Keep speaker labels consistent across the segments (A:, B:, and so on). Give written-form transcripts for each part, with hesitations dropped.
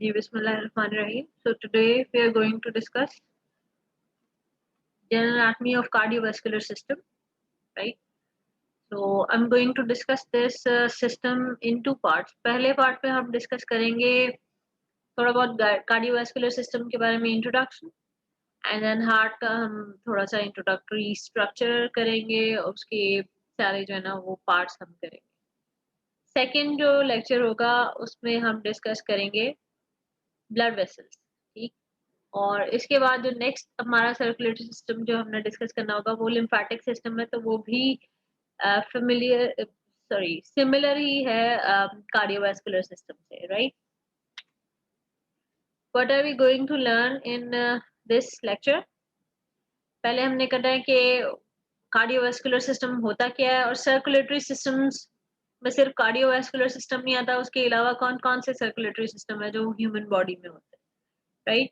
A: Ji, Bismillahirrahmanirrahim. So today we are going to discuss general anatomy of cardiovascular system, right? So I'm going to discuss this system in two parts. पहले part पे हम discuss करेंगे थोड़ा बहुत cardiovascular system के बारे में introduction, and then heart का हम थोड़ा सा introductory structure करेंगे, उसके सारे जो है ना वो parts हम करेंगे. Second जो lecture होगा उसमें हम discuss करेंगे blood vessels, ठीक. और इसके बाद जो नेक्स्ट हमारा सर्कुलेटरी सिस्टम जो हमने डिस्कस करना होगा वो लिम्फेटिक सिस्टम है, तो वो भी सिमिलर ही है कार्डियोवास्कुलर सिस्टम से, right. What are we going to learn in this lecture? पहले हमने करना है कि कार्डियोवास्कुलर सिस्टम होता क्या है, और सर्कुलेटरी सिस्टम्स में सिर्फ कार्डियोवास्कुलर सिस्टम नहीं आता, उसके अलावा कौन कौन से सर्कुलेटरी सिस्टम है जो ह्यूमन बॉडी में होते हैं, राइट.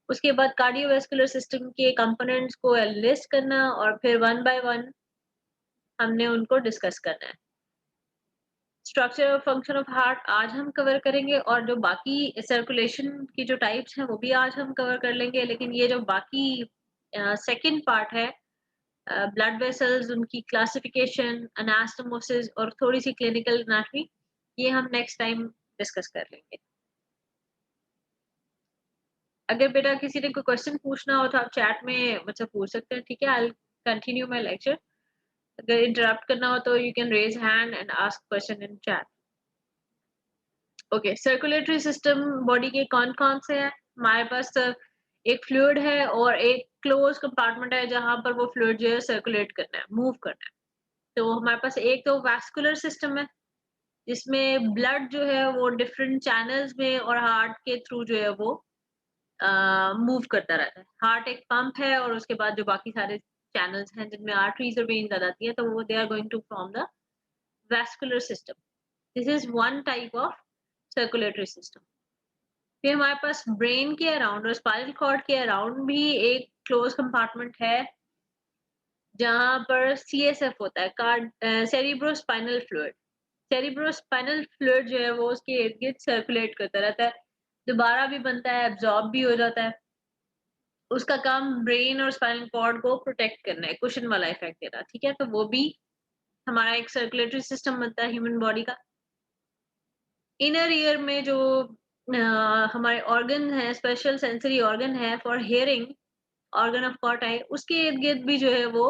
A: उसके बाद कार्डियोवास्कुलर सिस्टम के कंपोनेंट्स को लिस्ट करना और फिर वन बाय वन हमने उनको डिस्कस करना है. स्ट्रक्चर और फंक्शन ऑफ हार्ट आज हम कवर करेंगे, और जो बाकी सर्कुलेशन की जो टाइप्स हैं वो भी आज हम कवर कर लेंगे. लेकिन ये जो बाकी सेकंड पार्ट है, ब्लड वेसल्स, उनकी क्लासिफिकेशन, एनास्टोमोसिस और थोड़ी सी क्लिनिकल एनाटॉमी, ये हम नेक्स्ट टाइम डिस्कस कर लेंगे. अगर बेटा किसी ने कोई क्वेश्चन पूछना हो तो आप चैट में मुझसे पूछ सकते हैं, ठीक है. I will continue my lecture. अगर इंटरप्ट करना हो तो you can raise hand and ask question in chat. Okay, circulatory system body के कौन कौन से हैं? हमारे पास एक फ्लूइड है और एक क्लोज कंपार्टमेंट है जहां पर वो फ्लूइड जो है सर्कुलेट करना है, मूव करना है. तो हमारे पास एक तो वैस्कुलर सिस्टम है जिसमें ब्लड जो है वो डिफरेंट चैनल्स में और हार्ट के थ्रू जो है वो मूव करता रहता है. हार्ट एक पंप है और उसके बाद जो बाकी सारे चैनल्स हैं जिनमें आर्टरीज और वेन्स आ जाती है, तो वो they are going to form the vascular system. This is one type of circulatory system. फिर हमारे पास ब्रेन के अराउंड और स्पाइनल कॉर्ड के अराउंड भी एक क्लोज कंपार्टमेंट है जहां पर CSF होता है, card cerebrospinal fluid. Cerebrospinal fluid जो है वो उसके इर्द गिर्द सर्कुलेट करता रहता है, दोबारा भी बनता है, एब्जॉर्ब भी हो जाता है. उसका काम ब्रेन और स्पाइनल कॉर्ड को प्रोटेक्ट करना है, कुशन वाला इफेक्ट देना, ठीक है. तो वो भी हमारा एक सर्कुलेटरी सिस्टम बनता है ह्यूमन बॉडी का. इनर ईयर में जो हमारे ऑर्गन है, स्पेशल सेंसरी ऑर्गन है for hearing, organ of Corti, उसके इर्द गिर्द भी जो है वो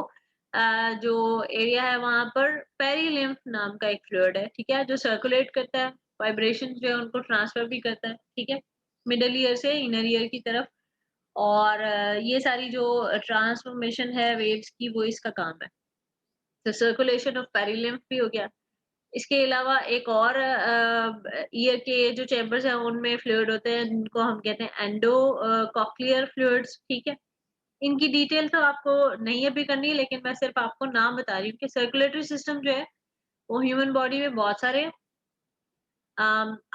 A: जो एरिया है वहां पर पेरीलिम्फ नाम का एक फ्लूइड है, ठीक है, जो सर्कुलेट करता है, वाइब्रेशन जो है उनको ट्रांसफर भी करता है, ठीक है, मिडल ईयर से इनर ईयर की तरफ. और ये सारी जो ट्रांसफॉर्मेशन है वेव्स की वो इसका काम है. तो सर्कुलेशन ऑफ पेरिलिम्फ भी हो गया. इसके अलावा एक और ईयर के जो चैम्बर्स हैं उनमें फ्लूइड होते हैं जिनको हम कहते हैं एंडो कॉक्लियर फ्लूइड्स, ठीक है. इनकी डिटेल तो आपको नहीं अभी करनी, लेकिन मैं सिर्फ आपको नाम बता रही हूँ कि सर्कुलेटरी सिस्टम जो है वो ह्यूमन बॉडी में बहुत सारे हैं.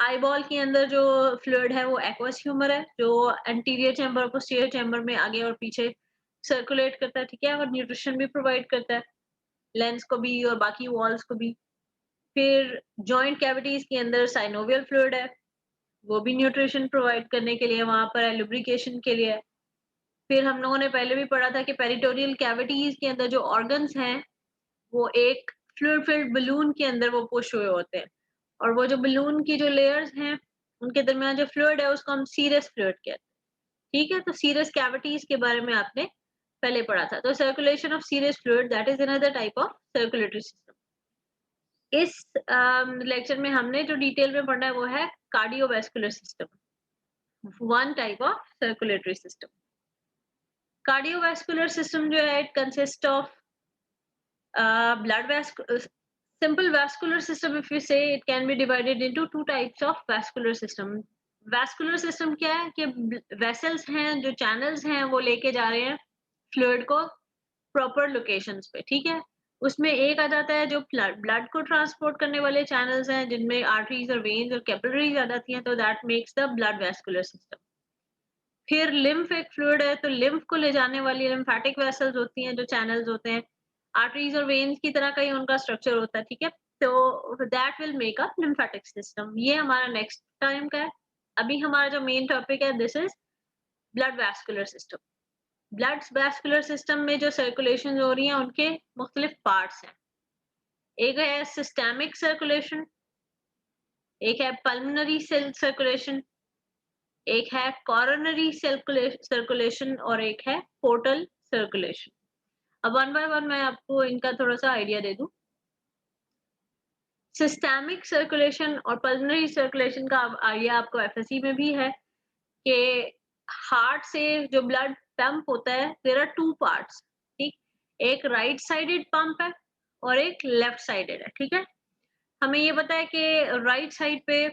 A: आई बॉल के अंदर जो फ्लूइड है वो एक्वस ह्यूमर है, जो एंटीरियर चैम्बर और पोस्टीरियर चैम्बर में आगे और पीछे सर्कुलेट करता है, ठीक है, और न्यूट्रिशन भी प्रोवाइड करता है, लेंस को भी और बाकी वॉल्स को भी. फिर जॉइंट कैविटीज के अंदर साइनोवियल फ्लूइड है, वो भी न्यूट्रिशन प्रोवाइड करने के लिए वहां पर है, लुब्रिकेशन के लिए है. फिर हम लोगों ने पहले भी पढ़ा था कि पेरिटोरियल कैविटीज के अंदर जो ऑर्गन्स हैं वो एक फ्लूइड फिल्ड बलून के अंदर वो पुश हुए होते हैं, और वो जो बलून की जो लेयर्स हैं उनके दरमियान जो फ्लूइड है उसको हम सीरस फ्लूइड कहते हैं, ठीक है. तो सीरस कैविटीज के बारे में आपने पहले पढ़ा था. तो circulation of serous fluid, that is another type of circulatory system. इस लेक्चर में हमने जो डिटेल में पढ़ना है वो है cardiovascular system, one type of circulatory system. Cardiovascular system जो है it consist of blood simple vascular system. If we say, it can be divided into two types of vascular system. vascular system क्या है कि vessels हैं, जो channels हैं वो लेके जा रहे हैं fluid को proper locations पे, ठीक है. उसमें एक आ जाता है जो blood को transport करने वाले channels हैं जिनमें arteries और veins और capillaries आ जाती हैं, तो that makes the blood vascular system. फिर lymph एक fluid है, तो lymph को ले जाने वाली lymphatic vessels होती हैं, जो channels होते हैं, आर्टरीज और वेन्स की तरह का ही उनका स्ट्रक्चर होता है, ठीक है. तो that will make a lymphatic system. ये हमारा नेक्स्ट टाइम का है. अभी हमारा जो मेन टॉपिक है this is blood vascular system. Blood vascular system में जो सर्कुलेशन हो रही है उनके मुख्तलिफ पार्ट्स हैं। एक है सिस्टेमिक सर्कुलेशन, एक है पल्मोनरी सर्कुलेशन, एक है कोरोनरी सर्कुलेशन और एक है पोर्टल सर्कुलेशन। अब वन बाय वन मैं आपको इनका थोड़ा सा आइडिया दे दूं। सिस्टेमिक सर्कुलेशन और पल्मोनरी सर्कुलेशन का आइडिया आपको एफएससी में भी है कि हार्ट से जो ब्लड पंप होता है देयर आर टू पार्ट्स, ठीक। एक राइट साइडेड पंप है और एक लेफ्ट साइडेड है, ठीक है। हमें ये पता है कि राइट साइड पे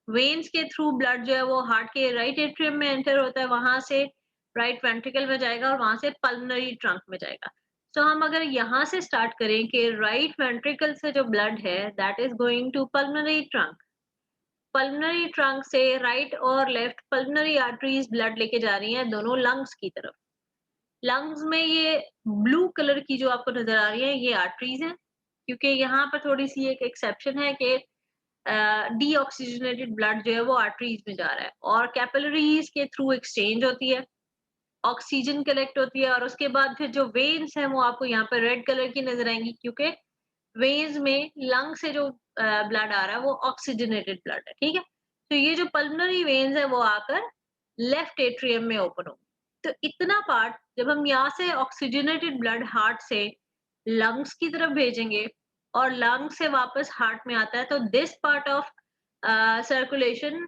A: वेन्स के थ्रू ब्लड जो है वो हार्ट के राइट एट्रियम में एंटर होता है, वहां से राइट वेंट्रिकल में जाएगा और वहां से पल्मोनरी ट्रंक में जाएगा। सो हम अगर यहाँ से स्टार्ट करें कि राइट वेंट्रिकल से जो ब्लड है that is going to pulmonary trunk, pulmonary trunk से राइट और लेफ्ट पल्मोनरी आर्टरीज ब्लड लेके जा रही हैं दोनों लंग्स की तरफ। लंग्स में ये ब्लू कलर की जो आपको नजर आ रही है ये आर्टरीज हैं, क्योंकि यहाँ पर थोड़ी सी एक एक्सेप्शन है कि डीऑक्सीजनेटेड ब्लड जो है वो आर्टरीज में जा रहा है और कैपिलरीज के थ्रू एक्सचेंज होती है, ऑक्सीजन कलेक्ट होती है और उसके बाद फिर जो वेन्स हैं वो आपको यहाँ पर रेड कलर की नजर आएंगी, क्योंकि वेन्स में लंग से जो ब्लड आ रहा है वो ऑक्सीजनेटेड ब्लड है, ठीक है। तो ये जो पल्मोनरी वेन्स है वो आकर लेफ्ट एट्रियम में ओपन होंगे। तो इतना पार्ट जब हम यहाँ से ऑक्सीजनेटेड ब्लड हार्ट से लंग्स की तरफ भेजेंगे और लंग से वापस हार्ट में आता है, तो this part of circulation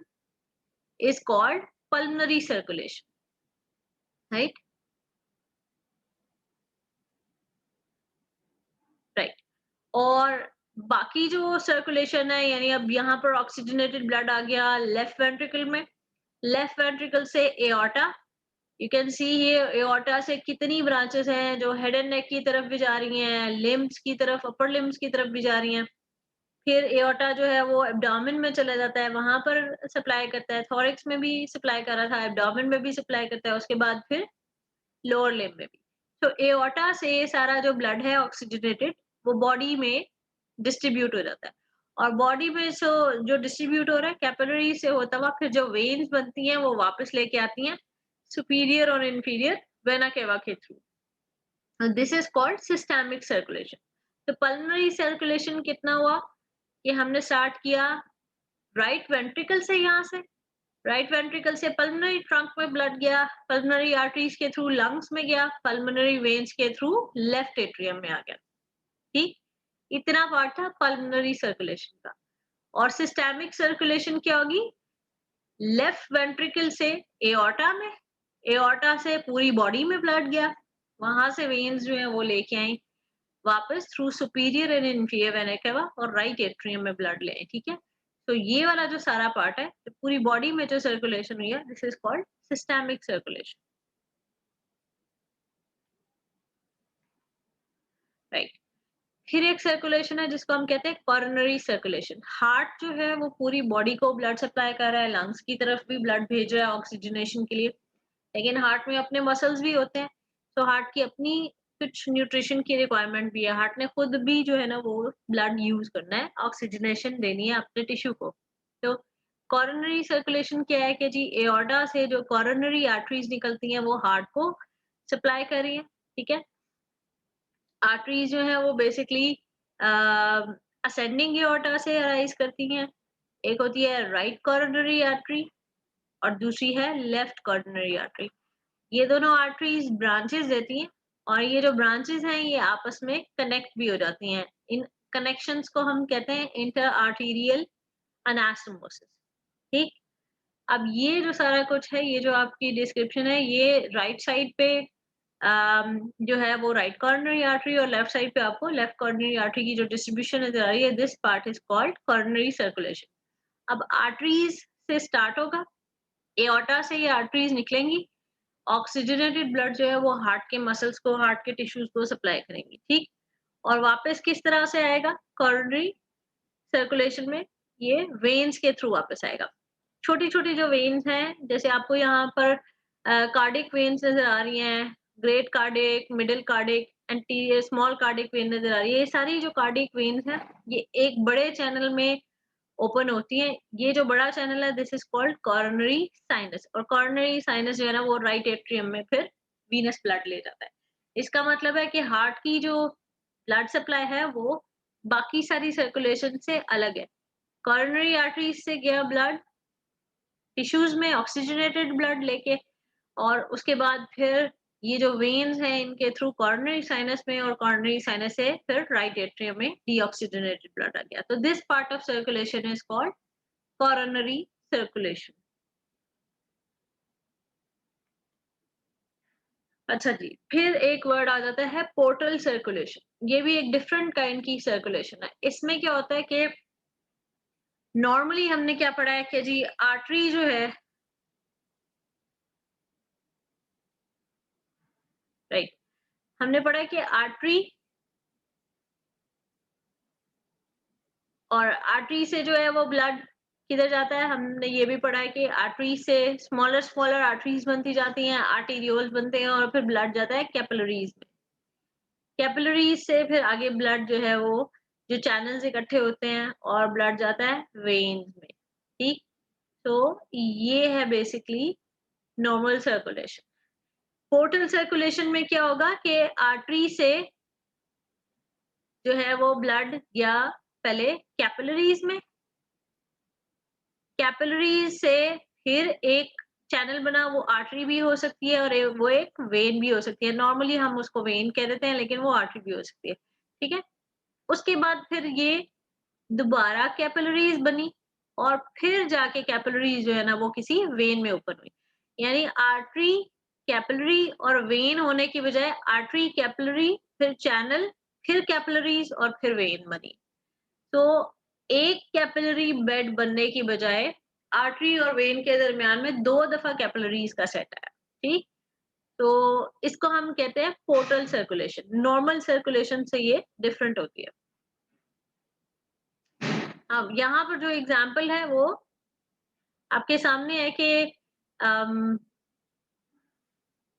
A: is called pulmonary circulation, right. Right. और बाकी जो सर्कुलेशन है, यानी अब यहाँ पर ऑक्सीजनेटेड ब्लड आ गया लेफ्ट वेंट्रिकल में, लेफ्ट वेंट्रिकल से एओर्टा, यू कैन सी ये एओर्टा से कितनी ब्रांचेस हैं जो हेड एंड नेक की तरफ भी जा रही हैं, लिम्स की तरफ, अपर लिम्स की तरफ भी जा रही हैं। फिर एओर्टा जो है वो एब्डोमेन में चला जाता है, वहां पर सप्लाई करता है, थोरिक्स में भी सप्लाई कर रहा था, एब्डोमेन में भी सप्लाई करता है, उसके बाद फिर लोअर लिम्ब में भी। तो एओर्टा से सारा जो ब्लड है ऑक्सीजनेटेड वो बॉडी में डिस्ट्रीब्यूट हो जाता है और बॉडी में जो डिस्ट्रीब्यूट हो रहा है कैपिलरी से होता हुआ फिर जो वेन्स बनती हैं वो वापस लेके आती हैं सुपीरियर और इंफीरियर वेना केवा के through. This is called systemic circulation. तो पल्मोनरी सर्कुलेशन कितना हुआ, ये हमने स्टार्ट किया राइट वेंट्रिकल से, यहाँ से राइट वेंट्रिकल से पल्मोनरी ट्रंक में ब्लड गया, पल्मोनरी आर्टरीज के थ्रू लंग्स में गया, पल्मोनरी वेन्स के थ्रू लेफ्ट एट्रियम में आ गया, ठीक। इतना पार्ट था पल्मोनरी सर्कुलेशन का। और सिस्टेमिक सर्कुलेशन क्या होगी, लेफ्ट वेंट्रिकल से एओर्टा में, एओर्टा से पूरी बॉडी में ब्लड गया, वहां से वेन्स जो है वो लेके आई वापस through superior and inferior vena cava और राइट एट्रियम में ब्लड ले आई, ठीक है। तो ये वाला जो सारा पार्ट है तो पूरी बॉडी में जो सर्कुलेशन हुई है this is called systemic circulation, right. फिर एक सर्कुलेशन है जिसको हम कहते हैं कॉरोनरी सर्कुलेशन। हार्ट जो है वो पूरी बॉडी को ब्लड सप्लाई कर रहा है, लंग्स की तरफ भी ब्लड भेज रहा है ऑक्सीजनेशन के लिए, लेकिन हार्ट में अपने मसल्स भी होते हैं, तो हार्ट की अपनी कुछ न्यूट्रिशन की रिक्वायरमेंट भी है, हार्ट ने खुद भी जो है ना वो ब्लड यूज करना है, ऑक्सीजनेशन देनी है अपने टिश्यू को। तो कॉरोनरी सर्कुलेशन क्या है कि जी एओर्टा से जो कॉरोनरी आर्टरीज निकलती हैं वो हार्ट को सप्लाई कर रही है, ठीक है। आर्टरीज जो है वो बेसिकली असेंडिंग एओर्टा से अराइज करती हैं। एक होती है राइट कॉरोनरी आर्टरी और दूसरी है लेफ्ट कॉरोनरी आर्टरी। ये दोनों आर्टरीज ब्रांचेस देती हैं और ये जो ब्रांचेस हैं ये आपस में कनेक्ट भी हो जाती हैं। इन कनेक्शंस को हम कहते हैं इंटर आर्टीरियल अनास्टोमोसिस, ठीक। अब ये जो सारा कुछ है, ये जो आपकी डिस्क्रिप्शन है, ये राइट साइड पे जो है वो राइट कॉर्नरी आर्टरी और लेफ्ट साइड पे आपको लेफ्ट कॉर्नरी आर्टरी की जो डिस्ट्रीब्यूशन नजर आ रही है, this part is called coronary circulation. अब आर्टरीज से स्टार्ट होगा, एओर्टा से ये आर्टरीज निकलेंगी, ऑक्सीजनेटेड ब्लड जो है वो हार्ट के मसल्स को, हार्ट के टिश्यूज को सप्लाई करेंगी, ठीक। और वापस किस तरह से आएगा कॉरोनरी सर्कुलेशन में, ये वेन्स के थ्रू वापस आएगा। छोटी छोटी जो वेन्स हैं, जैसे आपको यहाँ पर कार्डिक वेन्स नजर आ रही हैं, great cardiac, middle cardiac and small cardiac when नजर आ रही है, ये सारी जो कार्डिक वेन्स हैं ये एक बड़े चैनल में ओपन होती हैं। ये जो बड़ा चैनल है this is called coronary sinus, और कॉरोनरी साइनस जो है ना वो राइट एट्रियम में फिर वीनस ब्लड ले जाता है। इसका मतलब है कि हार्ट की जो ब्लड सप्लाई है वो बाकी सारी सर्कुलेशन से अलग है। कॉरोनरी आर्टरीज से गया ब्लड टिश्यूज में ऑक्सीजनेटेड ब्लड लेके, और उसके बाद फिर ये जो वेन्स हैं इनके थ्रू कॉरोनरी साइनस में, और कॉरोनरी साइनस से फिर राइट एट्रियम में डीऑक्सीजनेटेड ब्लड आ गया। तो this part of circulation is called coronary circulation। अच्छा जी, फिर एक वर्ड आ जाता है पोर्टल सर्कुलेशन। ये भी एक डिफरेंट काइंड की सर्कुलेशन है। इसमें क्या होता है कि नॉर्मली हमने क्या पढ़ा है कि जी आर्टरी जो है, राइट, हमने पढ़ा है कि आर्टरी और आर्टरी से जो है वो ब्लड किधर जाता है। हमने ये भी पढ़ा है कि आर्टरी से स्मॉलर स्मॉलर आर्टरीज बनती जाती हैं, आर्टेरियोल्स बनते हैं, और फिर ब्लड जाता है कैपिलरीज में। कैपिलरीज से फिर आगे ब्लड जो है वो जो चैनल्स इकट्ठे होते हैं और ब्लड जाता है वेन्स में। ठीक, तो ये है basically normal circulation. Portal circulation में क्या होगा कि आर्टरी से जो है वो ब्लड गया पहले कैपिलरीज में, कैपिलरीज से फिर एक चैनल बना, वो आर्टरी भी हो सकती है और वो एक वेन भी हो सकती है। नॉर्मली हम उसको वेन कह देते हैं लेकिन वो आर्टरी भी हो सकती है। ठीक है, उसके बाद फिर ये दोबारा कैपिलरीज बनी, और फिर जाके कैपिलरीज जो है ना वो किसी वेन में ओपन हुई। यानी आर्टरी, कैपिलरी और वेन होने की बजाय आर्टरी, कैपिलरी, फिर चैनल, फिर कैपिलरीज और फिर वेन बनी। तो एक कैपिलरी बेड बनने की बजाय आर्टरी और वेन के दरमियान में 2 दफा कैपिलरीज का सेट है। ठीक, तो इसको हम कहते हैं पोर्टल सर्कुलेशन। नॉर्मल सर्कुलेशन से ये डिफरेंट होती है। अब यहाँ पर जो एग्जाम्पल है वो आपके सामने है कि अम,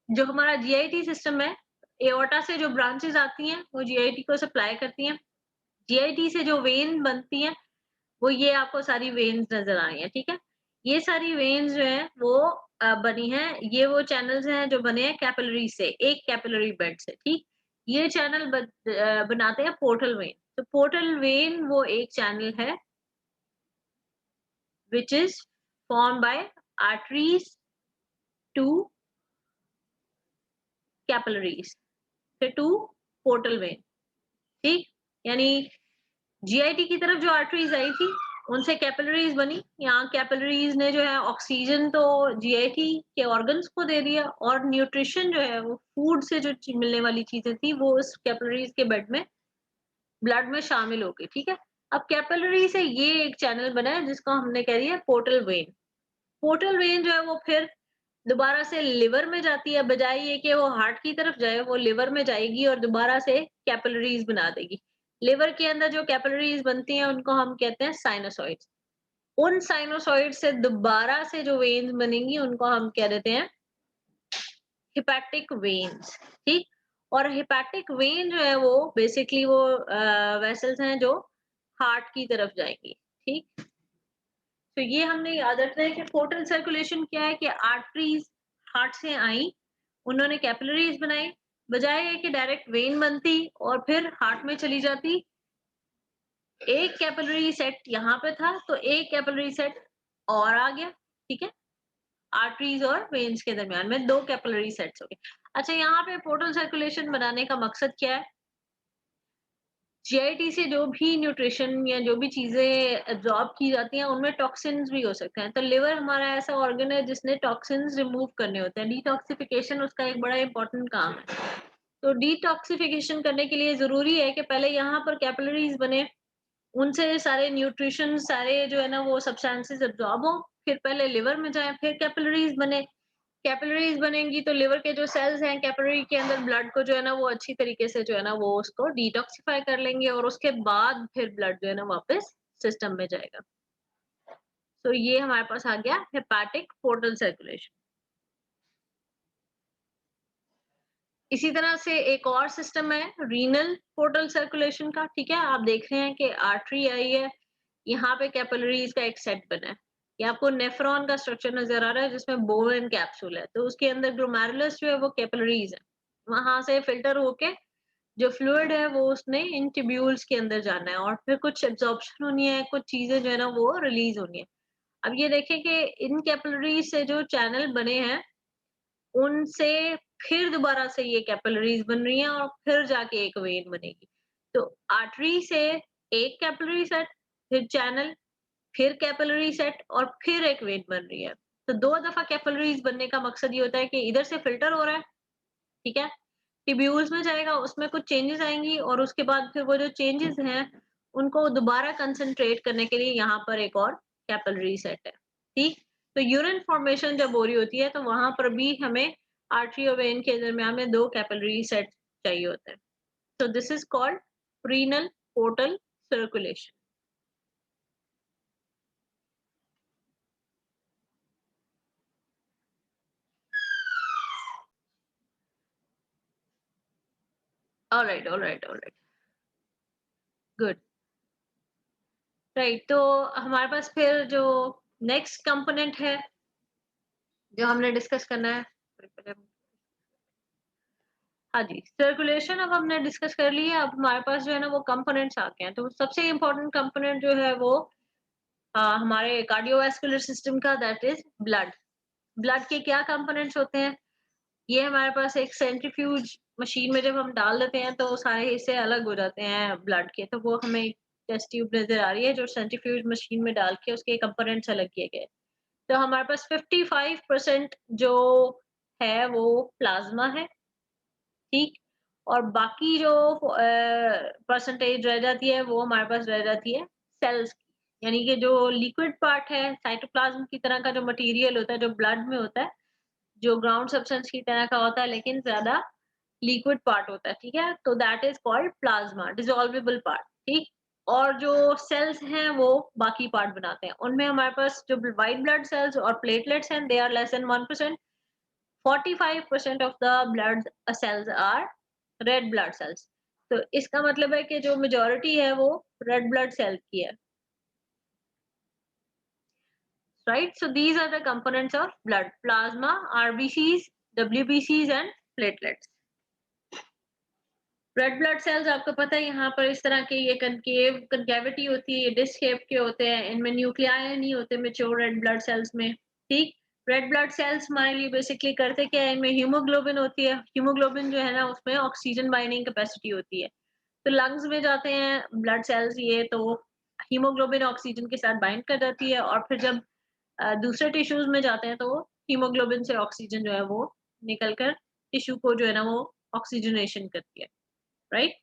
A: जो हमारा जीआईटी सिस्टम है, एओर्टा से जो ब्रांचेस आती हैं वो जीआईटी को सप्लाई करती हैं। जीआईटी से जो वेन बनती हैं वो ये आपको सारी वेन्स नजर आ रही हैं। ठीक है, ये सारी वेन्स जो है वो बनी है, ये वो चैनल्स हैं जो बने हैं कैपिलरी से, एक कैपिलरी बेड से। ठीक, ये चैनल बनाते हैं पोर्टल वेन। तो पोर्टल वेन वो एक चैनल है which is formed by arteries to capillaries फिर टू पोर्टल वेन। ठीक, यानी जीआईटी की तरफ जो आर्टरीज आई थी उनसे कैपिलरीज बनी। यहाँ कैपिलरीज ने जो है ऑक्सीजन तो जीआईटी के ऑर्गन्स को दे दिया, और न्यूट्रिशन जो है वो फूड से जो मिलने वाली चीजें थी वो उस कैपिलरीज के बेड में ब्लड में शामिल हो गई। ठीक है, अब कैपिलरी से ये एक चैनल बना है जिसको हमने कह दिया पोर्टल वेन। पोर्टल वेन जो है वो फिर दोबारा से लिवर में जाती है, बजाय ये कि वो हार्ट की तरफ जाए वो लिवर में जाएगी और दोबारा से कैपिलरीज बना देगी। लिवर के अंदर जो कैपिलरीज बनती हैं उनको हम कहते हैं साइनोसॉइड्स। उन साइनोसॉइड से दोबारा से जो वेन्स बनेंगी उनको हम कह देते हैं हिपैटिक वेन्स। ठीक, और हिपैटिक वेन जो है वो बेसिकली वो वेसल्स हैं जो हार्ट की तरफ जाएंगी। ठीक, तो ये हमने याद रखना है कि पोर्टल सर्कुलेशन क्या है कि आर्टरीज हार्ट से आई, उन्होंने कैपिलरीज बनाई, बजाय है कि डायरेक्ट वेन बनती और फिर हार्ट में चली जाती। एक कैपिलरी सेट यहाँ पे था तो एक कैपिलरी सेट और आ गया। ठीक है, आर्टरीज और वेन्स के दरमियान में 2 कैपिलरी सेट्स हो गए। अच्छा, यहाँ पे पोर्टल सर्कुलेशन बनाने का मकसद क्या है? जीआईटी से जो भी न्यूट्रिशन या जो भी चीजें एब्जॉर्ब की जाती हैं उनमें टॉक्सिन्स भी हो सकते हैं। तो लिवर हमारा ऐसा ऑर्गन है जिसने टॉक्सिन्स रिमूव करने होते हैं। डिटॉक्सिफिकेशन उसका एक बड़ा इंपॉर्टेंट काम है। तो डिटॉक्सिफिकेशन करने के लिए जरूरी है कि पहले यहाँ पर कैपिलरीज बने, उनसे सारे न्यूट्रिशन सारे जो है ना वो सब्सटेंसेस एब्जॉर्ब हो, फिर पहले लिवर में जाए, फिर कैपिलरीज बने। कैपिलरीज बनेंगी तो लिवर के जो सेल्स हैं कैपिलरी के अंदर ब्लड को जो है ना वो अच्छी तरीके से जो है ना वो उसको डिटॉक्सिफाई कर लेंगे, और उसके बाद फिर ब्लड जो है ना वापस सिस्टम में जाएगा। तो ये हमारे पास आ गया हेपाटिक पोर्टल सर्कुलेशन। इसी तरह से एक और सिस्टम है रीनल पोर्टल सर्कुलेशन का। ठीक है, आप देख रहे हैं कि आर्टरी आई है, यहाँ पे कैपिलरीज का एक सेट बना है। ये आपको नेफ्रॉन का स्ट्रक्चर नजर आ रहा है जिसमें बोन कैप्सूल है, तो उसके अंदर ग्लोमेरुलस जो है वो कैपिलरीज है। वहां से फिल्टर होके जो फ्लूइड है वो उसने इन ट्यूब्यूल्स के अंदर जाना है और फिर कुछ एब्जॉर्प्शन होनी है, कुछ चीजें जो है ना वो रिलीज होनी है। अब ये देखें कि इन कैपिलरीज से जो चैनल बने हैं उनसे फिर दोबारा से ये कैपिलरीज बन रही हैं और फिर जाके एक वेन बनेगी। तो आर्टरी से एक कैपिलरी सेट, फिर चैनल, फिर कैपिलरी सेट और फिर एक वेन बन रही है। तो 2 दफा कैपिलरीज बनने का मकसद ये होता है कि इधर से फिल्टर हो रहा है, ठीक है? ट्यूब्यूल्स में जाएगा, उसमें कुछ चेंजेस आएँगी और उसके बाद फिर वो जो चेंजेस हैं, उनको दोबारा कंसंट्रेट करने के लिए यहाँ पर एक और कैपिलरी सेट है, ठीक? तो यूरिन फॉर्मेशन जब हो रही होती है, तो वहाँ पर भी हमें आर्टरी और वेन के दरमियान में 2 कैपिलरी सेट चाहिए होते हैं। So this is called renal portal circulation. All right. Good. Right, तो हमारे पास फिर जो नेक्स्ट कंपोनेंट है जो हमने डिस्कस करना है। हाँ जी, सर्कुलेशन अब हमने डिस्कस कर ली है। अब हमारे पास जो है ना वो कंपोनेंट्स आ गए हैं। तो सबसे इम्पोर्टेंट कंपोनेंट जो है वो हमारे कार्डियोवास्कुलर सिस्टम का, दैट इज ब्लड। ब्लड के क्या कंपोनेंट्स होते हैं? ये हमारे पास एक सेंट्रीफ्यूज मशीन में जब हम डाल देते हैं तो सारे हिस्से अलग हो जाते हैं ब्लड के। तो वो हमें टेस्ट ट्यूब नजर आ रही है जो सेंट्रीफ्यूज मशीन में डाल के उसके कंपोनेंट्स अलग किए गए। तो हमारे पास 55% जो है वो प्लाज्मा है, ठीक? और बाकी जो परसेंटेज रह जाती है वो हमारे पास रह जाती है सेल्स की। यानी कि जो लिक्विड पार्ट है साइटोप्लाज्म की तरह का जो मटेरियल होता है जो ब्लड में होता है, जो ग्राउंड सब्सटेंस की तरह का होता है लेकिन ज्यादा लिक्विड पार्ट होता है, ठीक है? तो that is called plasma, dissolvable part, ठीक? और जो सेल्स हैं वो बाकी पार्ट बनाते हैं। उनमें हमारे पास जो व्हाइट ब्लड सेल्स और प्लेटलेट्स हैं, they are less than 1%। 45% of the blood cells are red blood cells. तो इसका मतलब है कि जो मेजॉरिटी है वो रेड ब्लड सेल की है, right? So these are the components of blood: plasma, RBCs, डब्ल्यूबीसीज and platelets. Red blood cells आपको पता है यहाँ पर इस तरह के ये कनकेविटी होती है, ये डिस्क शेप के होते हैं, इनमें न्यूक्लियाई नहीं होते मेच्योर रेड ब्लड सेल्स में, ठीक? रेड ब्लड सेल्स हमारे लिए बेसिकली करते क्या है, इनमें हीमोग्लोबिन होती है। हीमोग्लोबिन जो है ना उसमें ऑक्सीजन बाइंडिंग कैपेसिटी होती है। तो लंग्स में जाते हैं ब्लड सेल्स ये, तो हीमोग्लोबिन ऑक्सीजन के साथ बाइंड कर जाती है और फिर जब दूसरे टिश्यूज में जाते हैं तो हीमोग्लोबिन से ऑक्सीजन जो है वो निकल कर टिश्यू को जो है ना वो ऑक्सीजनेशन करती है, राइट?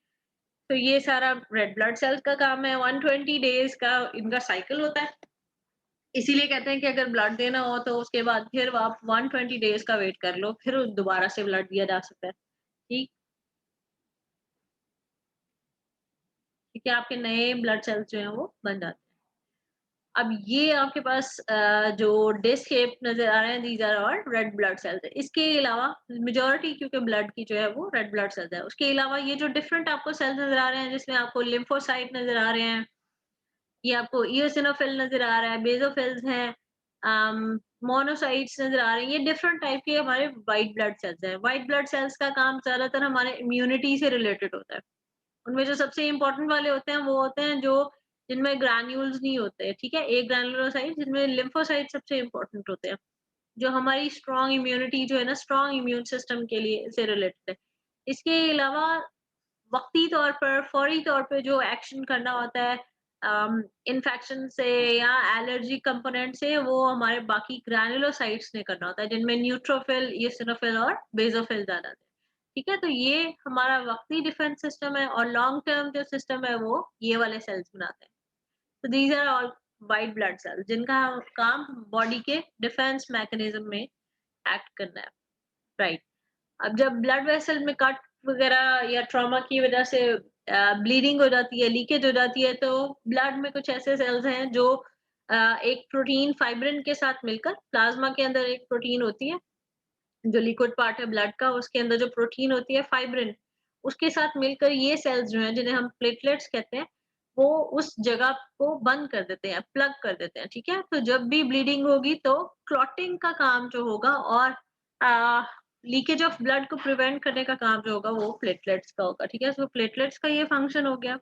A: तो ये सारा रेड ब्लड सेल्स का काम है। 120 डेज का इनका साइकिल होता है। इसीलिए कहते हैं कि अगर ब्लड देना हो तो उसके बाद फिर आप 120 डेज का वेट कर लो, फिर दोबारा से ब्लड दिया जा सकता है, ठीक? क्योंकि आपके नए ब्लड सेल्स जो हैं वो बन जाते हैं। अब ये आपके पास जो डिस्क शेप नजर आ रहे हैं, these are all red blood cells. इसके अलावा मेजॉरिटी क्योंकि ब्लड की जो है वो रेड ब्लड सेल्स है। उसके अलावा ये जो डिफरेंट आपको सेल्स नजर आ रहे हैं जिसमें आपको लिम्फोसाइट नजर आ रहे हैं, ये आपको इओसिनोफिल नजर आ रहा है, बेसोफिल्स हैं, मोनोसाइट्स नजर आ रहे हैं। ये डिफरेंट टाइप के हमारे व्हाइट ब्लड सेल्स हैं। व्हाइट ब्लड सेल्स का काम ज्यादातर हमारे इम्यूनिटी से रिलेटेड होता है। उनमें जो सबसे इम्पोर्टेंट वाले होते हैं वो होते हैं जो जिनमें ग्रैन्यूल्स नहीं होते, ठीक है? एक ग्रैन्युलोसाइट, जिनमें लिम्फोसाइट सबसे इम्पोर्टेंट होते हैं, जो हमारी स्ट्रॉन्ग इम्यूनिटी जो है ना, स्ट्रॉन्ग इम्यून सिस्टम के लिए से रिलेटेड है। इसके अलावा वक़्ती तौर पर, फौरी तौर पे जो एक्शन करना होता है इन्फेक्शन से या एलर्जी कंपोनेंट से, वो हमारे बाकी ग्रैनुलोसाइट्स ने करना होता है, जिनमें न्यूट्रोफिल, इओसिनोफिल और बेसोफिल ज़्यादा थे। ठीक है? तो ये हमारा वक़्ती डिफेंस सिस्टम है और लॉन्ग टर्म जो सिस्टम है वो ये वाले सेल्स बनाते हैं। तो these are all white blood cells जिनका काम बॉडी के डिफेंस मैकेनिज़्म में एक्ट करना है, राइट? अब जब ब्लड वेसल में कट वगैरह या ट्रॉमा की वजह से ब्लीडिंग हो जाती है, लीकेज हो जाती है, तो ब्लड में कुछ ऐसे सेल्स हैं जो एक प्रोटीन फाइब्रिन के साथ मिलकर, प्लाज्मा के अंदर एक प्रोटीन होती है जो लिक्विड पार्ट है ब्लड का, उसके अंदर जो प्रोटीन होती है फाइब्रिन, उसके साथ मिलकर ये सेल्स जो हैं जिन्हें हम प्लेटलेट्स कहते हैं, वो उस जगह को बंद कर देते हैं, प्लग कर देते हैं, ठीक है? तो जब भी ब्लीडिंग होगी तो क्लॉटिंग का काम जो होगा और लीकेज ऑफ ब्लड को प्रिवेंट करने का काम जो होगा वो प्लेटलेट्स का होगा, ठीक है? तो प्लेटलेट्स का ये फंक्शन हो गया।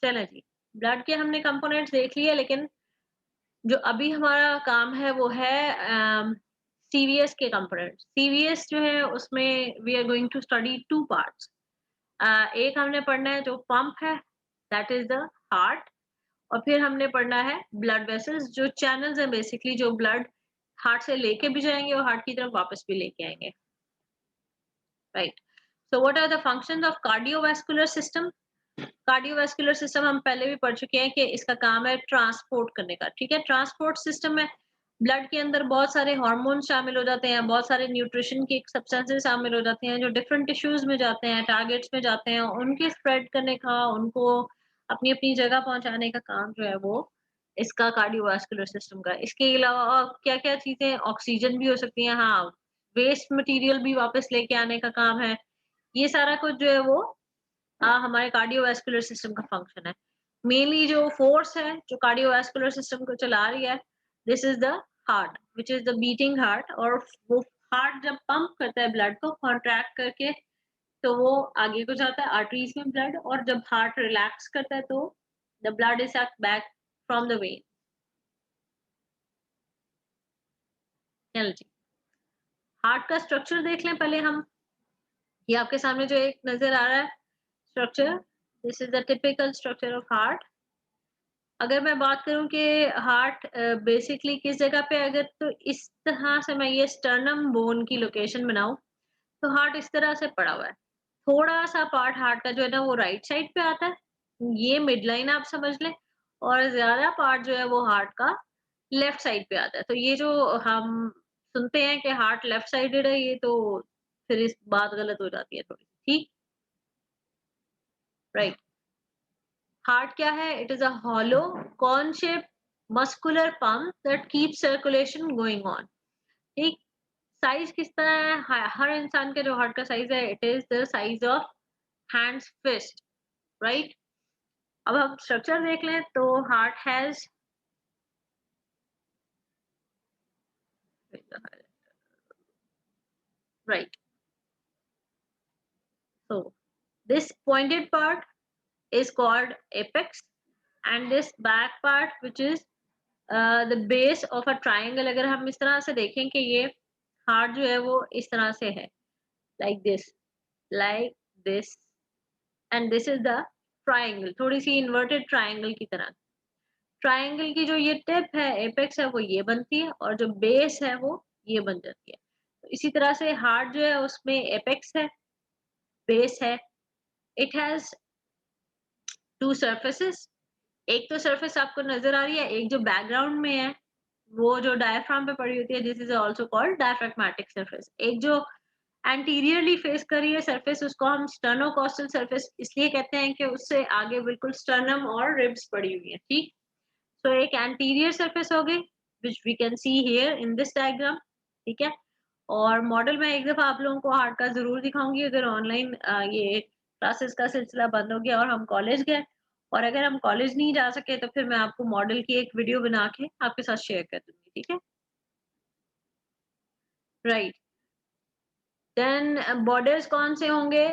A: चलें जी, ब्लड के हमने कंपोनेंट्स देख लिए लेकिन जो अभी हमारा काम है वो है सीवीएस के कंपोनेंट्स। सीवीएस जो है उसमें we are going to study 2 parts. एक हमने पढ़ना है जो पंप है, दैट इज़ द हार्ट और फिर हमने पढ़ना है ब्लड वेसल्स जो चैनल्स हैं बेसिकली जो ब्लड हार्ट से लेके भी जाएँगे और हार्ट की तरफ वापस भी लेके आएँगे, right? So what are the functions of cardiovascular system? Cardiovascular system हम पहले भी पढ़ चुके हैं कि इसका काम है ट्रांसपोर्ट करने का, ठीक है? ट्रांसपोर्ट सिस्टम में ब्लड के अंदर बहुत सारे हार्मोन शामिल हो जाते हैं, बहुत सारे न्यूट्रिशन की सब्सटेंसेस शामिल हो जाते हैं जो डिफरेंट टिश्यूज़ में जाते हैं, टारगेट्स में जाते हैं, उनके स्प्रेड करने का, उनको अपनी-अपनी जगह पहुँचाने का काम जो है वो इसका कार्डियोवास्कुलर सिस्टम का है। इसके अलावा और क्या-क्या चीज़ें ऑक्सीजन भी हो सकती हैं, हाँ, वेस्ट मटीरियल भी वापस लेके आने का काम है। ये सारा कुछ जो है वो हमारे कार्डियोवास्कुलर सिस्टम का फंक्शन है। मेनली जो फोर्स है, जो कार्डियोवास्कुलर सिस्टम को चला रही है, this is the heart, which is the beating heart और वो हार्ट जब पंप करता है ब्लड को कॉन्ट्रैक्ट करके, तो वो आगे को जाता है आर्टरीज़ में ब्लड और जब हार्ट रिलैक्स करता है तो the blood is sucked back from the when. चलो जी, हार्ट का स्ट्रक्चर देख लें पहले हम। ये आपके सामने जो एक नज़र आ रहा है structure, this is the typical structure of heart. अगर मैं बात करूँ कि हार्ट बेसिकली किस जगह पे अगर तो इस तरह से मैं ये स्टर्नम बोन की लोकेशन बनाऊँ, तो हार्ट इस तरह से पड़ा हुआ है। थोड़ा-सा पार्ट हार्ट का जो है ना वो राइट साइड पे आता है, ये मिड लाइन आप समझ लें और ज़्यादा पार्ट जो है वो हार्ट का लेफ्ट साइड पे आता है। तो ये जो हम सुनते हैं कि हार्ट लेफ्ट साइडेड है, ये तो फिर इस बात गलत हो जाती है थोड़ी-सी, ठीक? राइट। हार्ट क्या है? It is a hollow corn shaped muscular pump that keeps circulation going on. ठीक? साइज़ किस तरह है? हर इंसान का जो हार्ट का साइज़ है, it is the size of hands fist, right? अब हम स्ट्रक्चर देख लें तो heart has right, so this pointed part is called apex and this back part which is the base of a triangle। अगर हम इस तरह से देखें कि ये हार्ट जो है वो इस तरह से है, like this, like this and this is the triangle, थोड़ी सी inverted triangle की तरह। ट्रायंगल की जो ये टिप है, एपेक्स है, वो ये बनती है और जो बेस है वो ये बन जाती है। तो इसी तरह से हार्ट जो है उसमें एपेक्स है, बेस है। It has 2 surfaces. एक तो सरफेस आपको नज़र आ रही है, एक जो बैकग्राउंड में है, वो जो डायफ्राम पे पड़ी होती है, this is also called diaphragmatic surface. एक जो एंटीरियरली फेस कर रही है सरफेस, उसको हम स्टर्नोकॉस्टल सरफेस इसलिए कहते हैं कि उससे आगे बिल्कुल स्टर्नम और रिब्स पड़ी हुई हैं, ठीक? तो एक एंटीरियर सरफेस हो गई which we can see here in this diagram, ठीक है? और मॉडल मैं एक दफ़ा आप लोगों को हार्ट का ज़रूर दिखाऊँगी अगर ऑनलाइन ये क्लासेस का सिलसिला बंद हो गया और हम कॉलेज गए और अगर हम कॉलेज नहीं जा सके तो फिर मैं आपको मॉडल की एक वीडियो बना के आपके साथ शेयर कर दूँगी, ठीक है? राइट, देन बॉर्डर्स कौन से होंगे?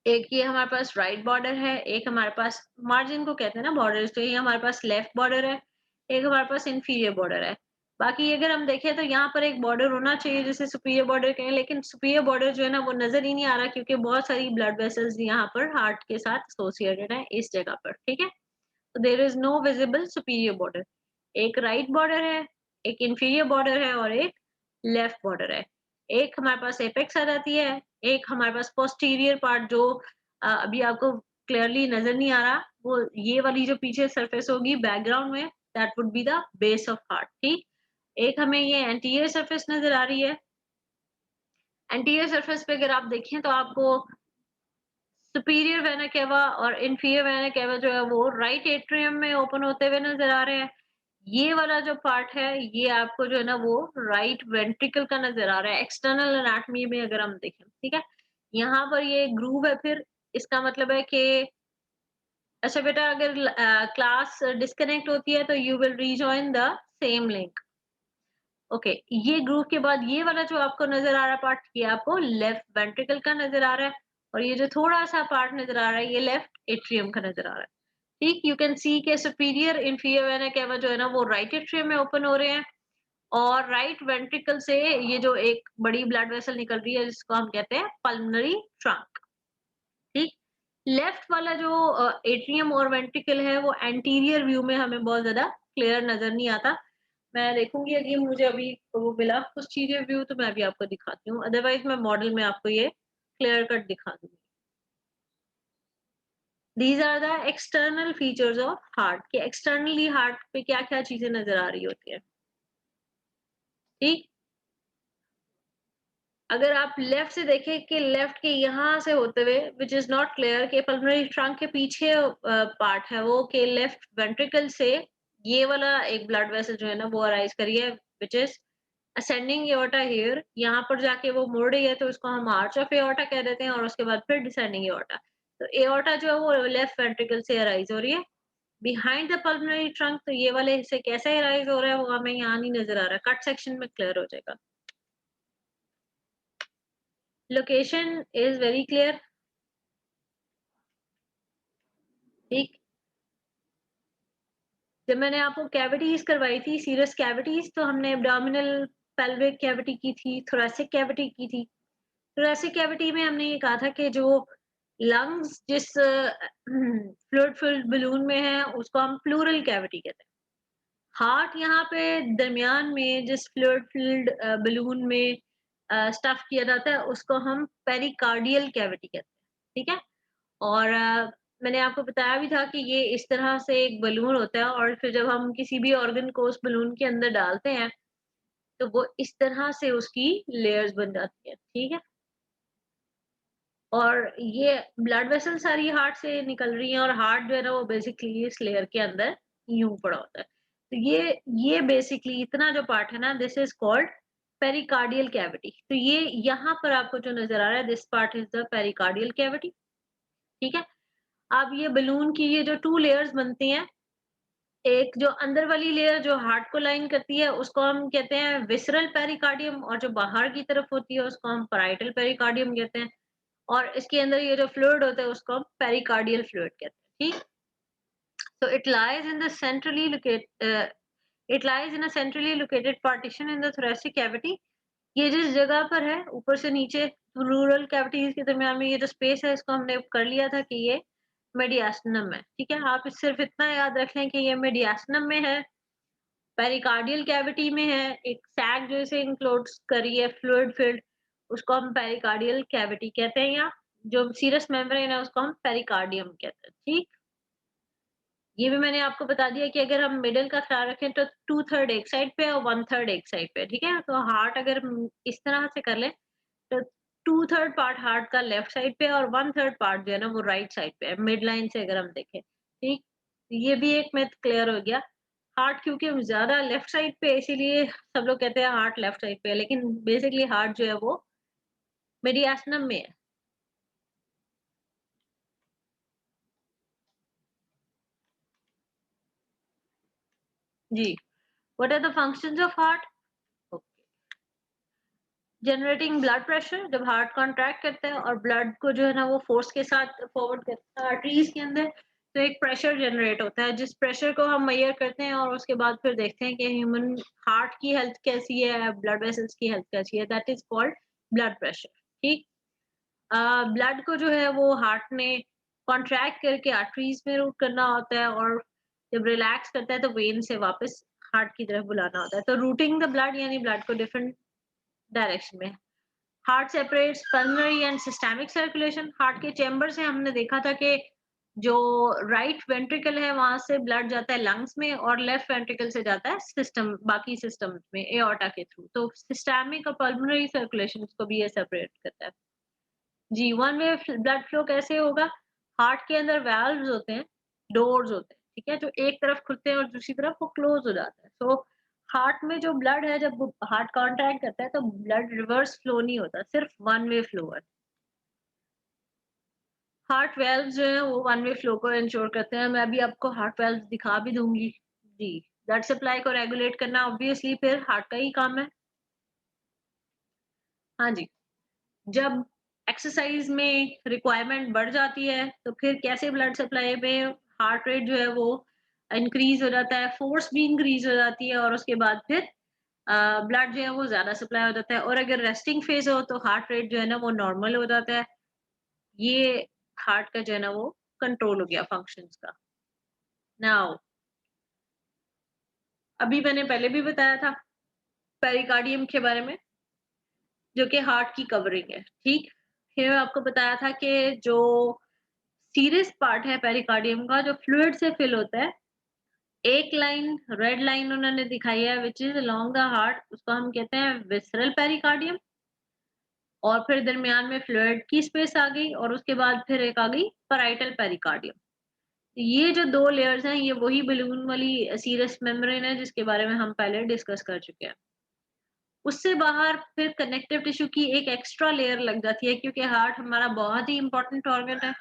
A: एक ये हमारे पास राइट बॉर्डर है, एक हमारे पास मार्जिन को कहते हैं ना बॉर्डर्स, तो ये हमारे पास लेफ्ट बॉर्डर है, एक हमारे पास इंफीरियर बॉर्डर है। बाकी अगर हम देखें तो यहाँ पर एक बॉर्डर होना चाहिए जिसे सुपीरियर बॉर्डर कहें, लेकिन सुपीरियर बॉर्डर जो है ना वो नज़र ही नहीं आ रहा क्योंकि बहुत सारी ब्लड वेसल्स यहाँ पर हार्ट के साथ एसोसिएटेड है इस जगह पर, ठीक है? तो there is no visible superior border. एक राइट बॉर्डर है, एक इंफीरियर बॉर्डर है और एक लेफ्ट बॉर्डर है। एक हमारे पास एपेक्स आ जाती है, एक हमारे पास पोस्टीरियर पार्ट जो अभी आपको क्लियरली नज़र नहीं आ रहा, वो ये वाली जो पीछे सरफेस होगी बैकग्राउंड में, that would be the base of heart, ठीक? एक हमें ये एंटीरियर सरफेस नज़र आ रही है। एंटीरियर सरफेस पे अगर आप देखें तो आपको सुपीरियर वेना केवा और इंफीरियर वेना केवा जो है वो राइट एट्रियम में ओपन होते हुए नज़र आ रहे हैं। ये वाला जो पार्ट है, ये आपको जो है ना वो राइट वेंट्रिकल का नज़र आ रहा है, एक्सटर्नल एनाटॉमी में अगर हम देखें, ठीक है? यहाँ पर ये ग्रूव है फिर इसका मतलब है कि अच्छा बेटा, अगर क्लास डिस्कनेक्ट होती है तो you will rejoin the same link. Okay, ये ग्रुप के बाद ये वाला जो आपको नजर आ रहा पार्ट, ये आपको लेफ्ट वेंट्रिकल का नजर आ रहा है, और ये जो थोड़ा सा पार्ट नजर आ रहा है ये लेफ्ट एट्रियम का नजर आ रहा है। ठीक, यू कैन सी के सुपीरियर इंफीरियर वेना केवा जो है ना वो राइट एट्रियम में ओपन हो रहे हैं, और राइट वेंट्रिकल से ये जो एक बड़ी ब्लड वेसल निकल रही है जिसको हम कहते हैं पल्मोनरी ट्रंक। ठीक, लेफ्ट वाला जो एट्रियम और वेंट्रिकल है वो एंटीरियर व्यू में हमें बहुत ज्यादा क्लियर नजर नहीं आता। मैं देखूंगी अगर मुझे अभी वो मिला कुछ चीजें व्यू तो मैं भी आपको दिखाती हूँ, अदरवाइज मैं मॉडल में आपको ये क्लियर कट दिखा दूंगी। These are the external features of heart, के एक्सटर्नली हार्ट पे क्या क्या चीजें नजर आ रही होती है। ठीक, अगर आप लेफ्ट से देखें कि लेफ्ट के यहाँ से होते हुए विच इज नॉट क्लियर के पल्मोनरी ट्रंक के पीछे पार्ट है वो के लेफ्ट वेंट्रिकल से ये वाला एक ब्लड वेसल जो है ना वो अराइज करी है which is ascending aorta here, यहाँ पर जाके वो मुड़ रही है तो इसको हम आर्च ऑफ एओर्टा कह देते हैं, और उसके बाद फिर डिसेंडिंग एओर्टा। तो एओर्टा जो है वो लेफ्ट वेंट्रिकल से अराइज हो रही है बिहाइंड द पल्मोनरी ट्रंक। तो ये वाले हिस्से कैसे अराइज हो रहा है वो हमें यहाँ नहीं नजर आ रहा, कट सेक्शन में क्लियर हो जाएगा। Location is very clear. ठीक, जब मैंने आपको कैविटीज करवाई थी सीरस कैविटीज, तो हमने एब्डोमिनल पेल्विक कैविटी की थी, थोरेसिक कैविटी की थी। थोरेसिक कैविटी में हमने ये कहा था कि जो लंग्स जिस फ्लूइड फिल्ड बलून में है उसको हम प्लूरल कैविटी कहते हैं। हार्ट यहाँ पे दरमियान में जिस फ्लूइड फिल्ड बलून में स्टफ किया जाता है उसको हम पेरिकार्डियल कैविटी कहते हैं। ठीक है, और मैंने आपको बताया भी था कि ये इस तरह से एक बलून होता है, और फिर जब हम किसी भी ऑर्गन को उस बलून के अंदर डालते हैं तो वो इस तरह से उसकी लेयर्स बन जाती है। ठीक है, और ये ब्लड वेसल सारी हार्ट से निकल रही हैं, और हार्ट जो है ना वो बेसिकली इस लेयर के अंदर यूं पड़ा होता है। तो ये बेसिकली इतना जो पार्ट है ना this is called pericardial cavity. तो ये यहाँ पर आपको जो नजर आ रहा है this part is the pericardial cavity. ठीक है, अब ये बलून की ये जो टू लेयर्स बनती हैं, एक जो अंदर वाली लेयर जो हार्ट को लाइन करती है उसको हम कहते हैं विसरल पेरिकार्डियम, और जो बाहर की तरफ होती है उसको हम पैराइटल पेरिकार्डियम कहते हैं, और इसके अंदर ये जो फ्लूइड होता है उसको हम पेरिकार्डियल फ्लूइड कहते हैं। ठीक, so it lies in the centrally locate it lies in a centrally located partition in the thoracic cavity। ये जिस जगह पर है ऊपर से नीचे रूरल कैविटीज के दरमियान में ये जो स्पेस है इसको हमने कर लिया था कि ये मेडियास्टिनम है। ठीक है, आप सिर्फ इतना याद रख लें कि ये मेडियास्टिनम में है, पेरिकार्डियल कैविटी में है, एक सैक जो इसे इंक्लोड्स करी है फ्लूइड फिल्ड, उसको हम पेरिकार्डियल कैविटी कहते हैं, या जो सीरस मेम्ब्रेन है उसको हम पेरिकार्डियम कहते हैं। ठीक, ये भी मैंने आपको बता दिया कि अगर हम मिडल का ख्याल रखें तो 2/3 एक साइड पे और 1/3 एक साइड पे। ठीक है, तो हार्ट अगर हम इस तरह से कर लें तो 2/3 पार्ट हार्ट का लेफ्ट साइड पे और 1/3 पार्ट जो है ना वो राइट साइड पे है, मिड लाइन से अगर हम देखें। ठीक, ये भी एक मिथ क्लियर हो गया। हार्ट क्योंकि हम ज्यादा लेफ्ट साइड पे इसीलिए सब लोग कहते हैं हार्ट लेफ्ट साइड पे है, लेकिन बेसिकली हार्ट जो है वो मीडियास्टिनम में है। जी, what are the functions of heart? Generating blood pressure, जब हार्ट कॉन्ट्रैक्ट करता है और ब्लड को जो है ना वो फोर्स के साथ फॉरवर्ड करता है आर्टरीज के अंदर, तो एक प्रेशर जनरेट होता है जिस प्रेशर को हम मेजर करते हैं, और उसके बाद फिर देखते हैं कि ह्यूमन हार्ट की हेल्थ कैसी है, ब्लड वेसल्स की हेल्थ कैसी है, that is called blood pressure. ठीक, ब्लड को जो है वो हार्ट ने कॉन्ट्रैक्ट करके आर्टरीज में रूट करना होता है, और जब रिलैक्स करता है तो वेन से वापस हार्ट की तरफ बुलाना होता है। तो रूटिंग द ब्लड यानी ब्लड को डिफरेंट डायरेक्शन में। Heart separates pulmonary and systemic circulation, heart के चैम्बर से हमने देखा था कि जो राइट वेंट्रिकल है वहां से ब्लड जाता है लंग्स में, और लेफ्ट वेंट्रिकल से जाता है सिस्टम बाकी सिस्टम में एओर्टा के थ्रू। तो सिस्टेमिक और पल्मोनरी सर्कुलेशन को भी ये सेपरेट करता है। जी, वन वे ब्लड फ्लो कैसे होगा? हार्ट के अंदर वाल्व्स होते हैं, डोर्स होते हैं, ठीक है, जो एक तरफ खुलते हैं और दूसरी तरफ वो क्लोज हो जाता है। सो हार्ट में जो ब्लड है जब हार्ट कॉन्ट्रैक्ट करता है तो ब्लड रिवर्स फ्लो नहीं होता, सिर्फ वन वे फ्लो है। हार्ट वेल्व्स जो है वो वन वे फ्लो को इंश्योर करते हैं। मैं अभी आपको हार्ट वेल्व्स दिखा भी दूंगी। जी, ब्लड सप्लाई को रेगुलेट करना ऑब्वियसली फिर हार्ट का ही काम है। हाँ जी, जब एक्सरसाइज में रिक्वायरमेंट बढ़ जाती है तो फिर कैसे ब्लड सप्लाई में हार्ट रेट जो है वो इंक्रीज हो जाता है, फोर्स भी इंक्रीज हो जाती है और उसके बाद फिर ब्लड जो है वो ज्यादा सप्लाई हो जाता है। और अगर रेस्टिंग फेज हो तो हार्ट रेट जो है ना वो नॉर्मल हो जाता है। ये हार्ट का जो है ना वो कंट्रोल हो गया फंक्शंस का। नाउ अभी मैंने पहले भी बताया था पेरिकार्डियम के बारे में, जो कि हार्ट की कवरिंग है, ठीक? फिर आपको बताया था कि जो सीरियस पार्ट है पेरिकार्डियम का जो फ्लूइड से फिल होता है, एक लाइन रेड लाइन उन्होंने दिखाई है which is along the heart, उसको हम कहते हैं विसरल पेरिकार्डियम। और फिर दरमियान में फ्लूइड की स्पेस आ गई और उसके बाद फिर एक आ गई पैराइटल पेरिकार्डियम। ये जो 2 लेयर्स हैं ये वही बलून वाली सीरस मेम्ब्रेन है जिसके बारे में हम पहले डिस्कस कर चुके हैं। उससे बाहर फिर कनेक्टिव टिश्यू की एक एक्स्ट्रा लेयर लग जाती है क्योंकि हार्ट हमारा बहुत ही इम्पोर्टेंट ऑर्गन है।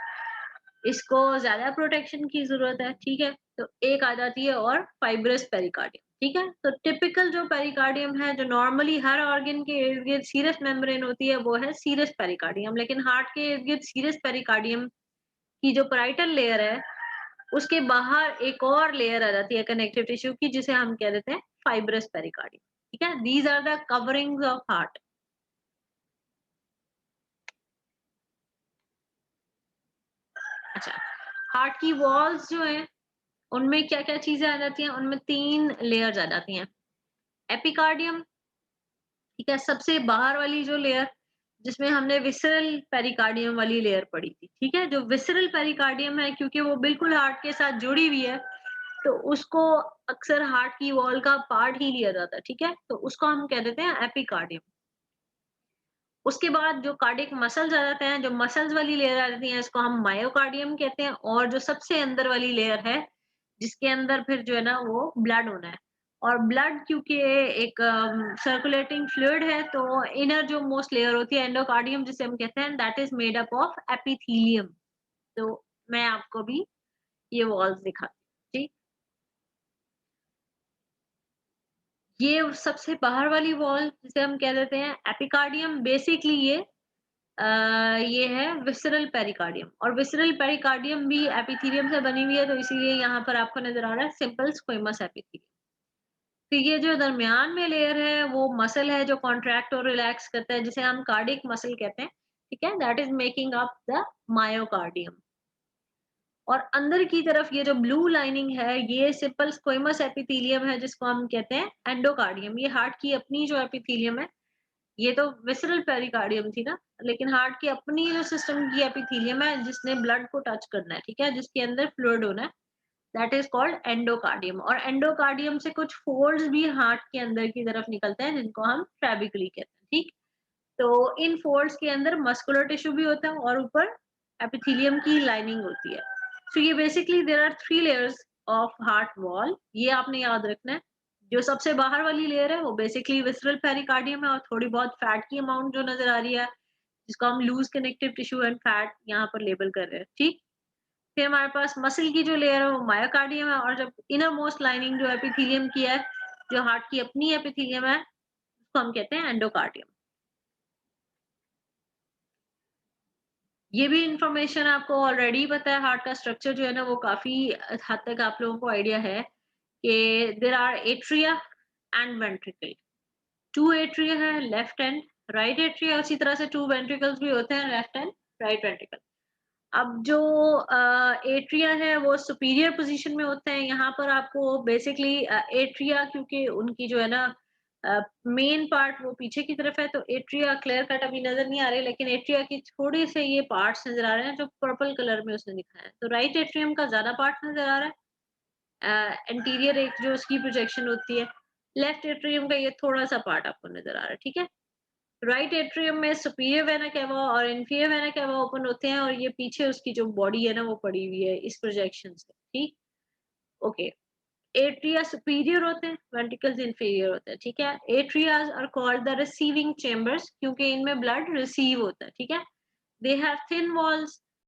A: इसको ज़्यादा प्रोटेक्शन की ज़रूरत है, ठीक है? तो एक आ जाती है और फाइब्रस पेरिकार्डियम, ठीक है? तो टिपिकल जो पेरिकार्डियम है, जो नॉर्मली हर ऑर्गन के इर्द-गिर्द सीरस मेम्ब्रेन होती है, वो है सीरस पेरिकार्डियम। लेकिन हार्ट के इर्द-गिर्द सीरस पेरिकार्डियम की जो पैराइटल लेयर है, उसके बाहर एक और लेयर आ जाती है कनेक्टिव टिश्यू की जिसे हम कह देते हैं फाइब्रस पेरिकार्डियम, ठीक है? These are the coverings of heart. अच्छा, हार्ट की वॉल्स जो हैं, उनमें क्या-क्या चीज़ें आ जाती हैं? उनमें 3 लेयर्स आ जाती हैं। एपिकार्डियम, ठीक है? सबसे बाहर वाली जो लेयर, जिसमें हमने विसरल पेरिकार्डियम वाली लेयर पढ़ी थी, ठीक है? जो विसरल पेरिकार्डियम है क्योंकि वो बिल्कुल हार्ट के साथ जुड़ी हुई है, तो उसको अक्सर हार्ट की वॉल का पार्ट ही लिया जाता है, ठीक है? तो उसको हम कह देते हैं एपिकार्डियम। उसके बाद जो कार्डियक मसल्स आ जाते हैं, जो मसल्स वाली लेयर आ जाती है, इसको हम मायोकार्डियम कहते हैं। और जो सबसे अंदर वाली लेयर है, जिसके अंदर फिर जो है ना वो ब्लड होना है। और ब्लड क्योंकि एक सर्कुलेटिंग फ्लूइड है, तो इनर जो मोस्ट लेयर होती है एंडोकार्डियम जिसे हम कहते हैं, that is made up of epithelium. तो मैं आपको भी ये वॉल्स दिखाती हूँ, ठीक? ये सबसे बाहर वाली वॉल जिसे हम कह देते हैं एपिकार्डियम, बेसिकली अ, ये है विसरल पेरिकार्डियम। और विसरल पेरिकार्डियम भी एपिथेलियम से बनी हुई है, तो इसीलिए यहाँ पर आपको नजर आ रहा है सिंपल स्क्वेमस एपिथेलियम। तो ये जो दरमियान में लेयर है वो मसल है जो कॉन्ट्रैक्ट और रिलैक्स करता है, जिसे हम कार्डिक मसल कहते हैं, ठीक है? That is making up the myocardium. और अंदर की तरफ ये जो ब्लू लाइनिंग है ये सिंपल स्क्वेमस एपिथेलियम है जिसको हम कहते हैं एंडोकार्डियम। ये हार्ट की अपनी जो एपिथेलियम है, ये तो विसरल पेरिकार्डियम थी ना, लेकिन हार्ट की अपनी जो सिस्टम की एपिथेलियम है जिसने ब्लड को टच करना है, ठीक है? जिसके अंदर फ्लूइड होना है, दैट इज कॉल्ड एंडोकार्डियम। और एंडोकार्डियम से कुछ फोल्ड्स भी हार्ट के अंदर की तरफ निकलते हैं जिनको हम ट्रेबिकली कहते हैं, ठीक? तो इन फोल्ड्स के अंदर मस्कुलर टिश्यू भी होता है और ऊपर एपिथेलियम की लाइनिंग होती है। सो ये basically there are 3 layers of heart wall, ये आपने याद रखना है। जो सबसे बाहर वाली लेयर है वो बेसिकली विसरल पेरिकार्डियम है और थोड़ी बहुत फैट की अमाउंट जो नजर आ रही है, जिसको हम loose connective tissue and fat यहाँ पर लेबल कर रहे हैं, ठीक? फिर हमारे पास मसल की जो लेयर है वो मायोकार्डियम है। और जब इनर मोस्ट लाइनिंग जो एपिथेलियम की है, जो हार्ट की अपनी एपिथेलियम है, उसको हम कहते हैं एंडोकार्डियम। ये भी इंफॉर्मेशन आपको ऑलरेडी पता है, हार्ट का स्ट्रक्चर जो है ना वो काफी हद तक आप लोगों को आइडिया है कि there are atria and ventricle. 2 atria है, लेफ्ट एंड राइट एट्रिया, उसी तरह से 2 वेंट्रिकल्स भी होते हैं, लेफ्ट एंड राइट वेंट्रिकल। अब जो एट्रिया है वो सुपीरियर पोजीशन में होते हैं। यहाँ पर आपको बेसिकली एट्रिया क्योंकि उनकी जो है ना मेन पार्ट वो पीछे की तरफ है, तो एट्रिया क्लियर कट अभी नजर नहीं आ रहे, लेकिन एट्रिया की थोड़े से ये पार्ट्स नजर आ रहे हैं जो पर्पल कलर में उसने दिखाया है। तो राइट एट्रियम का ज्यादा पार्ट नजर आ रहा है, एंटीरियर एक जो उसकी प्रोजेक्शन होती है। लेफ्ट एट्रियम का ये थोड़ा सा पार्ट आपको नजर आ रहा है, ठीक है? राइट एट्रियम में सुपीरियर वेना कैवा और इंफीरियर वेना कैवा ओपन होते हैं और ये पीछे उसकी जो बॉडी है ना वो पड़ी हुई है इस प्रोजेक्शन से, ठीक? ओके। एट्रिया सुपीरियर होते हैं, वेंट्रिकल्स इंफीरियर होते हैं, ठीक है? Atrias are called the receiving chambers क्योंकि इनमें ब्लड रिसीव होता है, ठीक है? They have thin walls